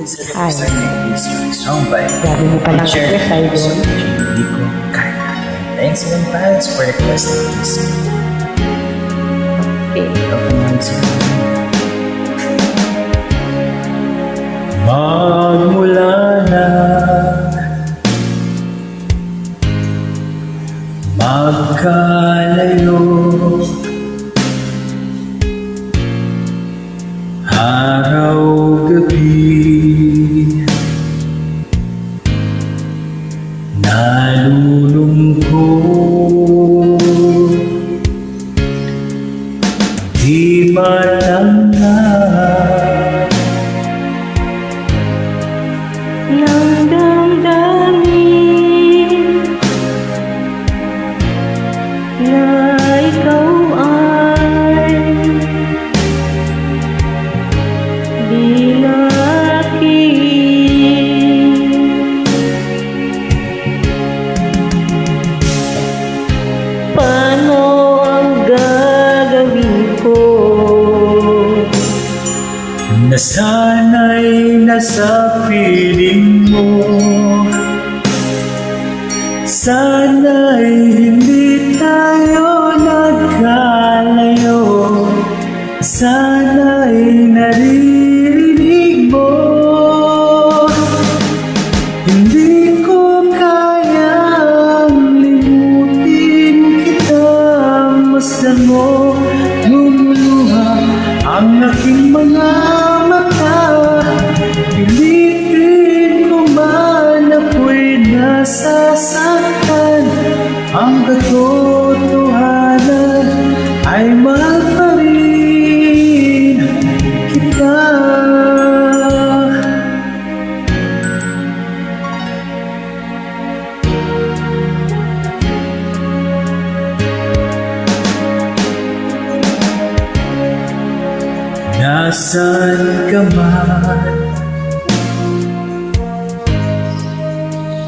is a Ay. representative is your song by Grabe mo palang teacher request, idol. so hindi ko kaya. Thanks in advance for requesting this. Okay. Magmula na magkalayo, araw-gabi, nalulungkot, di matanggap Nang damdamin na ikaw ay di na akin. Paano ang gagawin ko? Nasanay na sa piling mo, sana'y hindi tayo nagkalayo, sana'y naririnig mo. Hindi ko kayang limutin kita, masdan mo lumuluha ang aking mga mata. Pilitin ko man ako'y nasasaktan, ang katotohanan ay mahal pa rin kita. Nasaan ka man,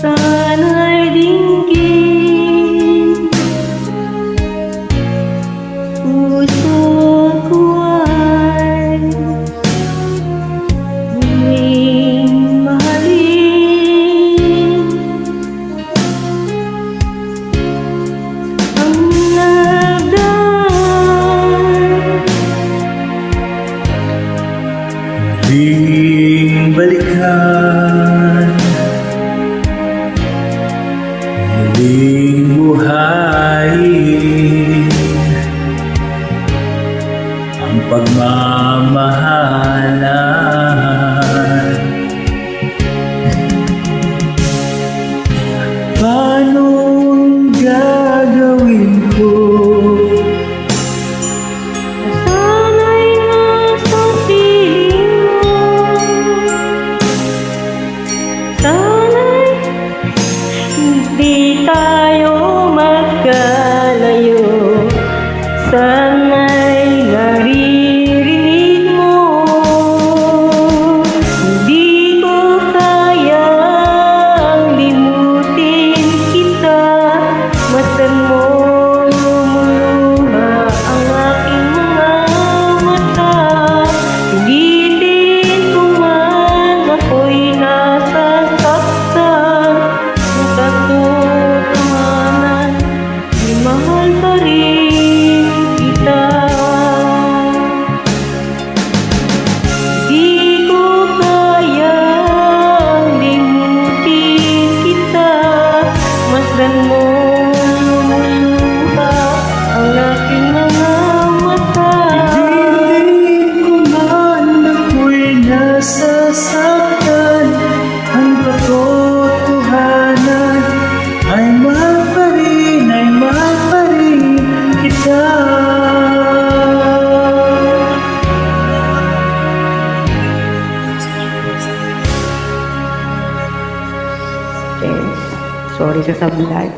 Sana'y dinggin puso ko ay muling mahalin. Ang nagdaan muling balikan, muling buhayin ang pagmamahalan. Paano ang gagawin ko? sana'y nasa piling mo. Sana'y hindi tayo magkalayo, sana'y naririnig mo. Hindi ko kayang limutin kita, masdan mo lumuluha ang aking mga mata. Pilitin ko man ako'y nasasaktan, ang katotohanan ay mahal pa rin kita. Di ko kayang limutin kita, masdan mo lumuluha ang aking mga mata. Pilitin ko man ako'y nasasaktan, ang katotohanan ay mahal pa rin kita. Sorry sa sablag.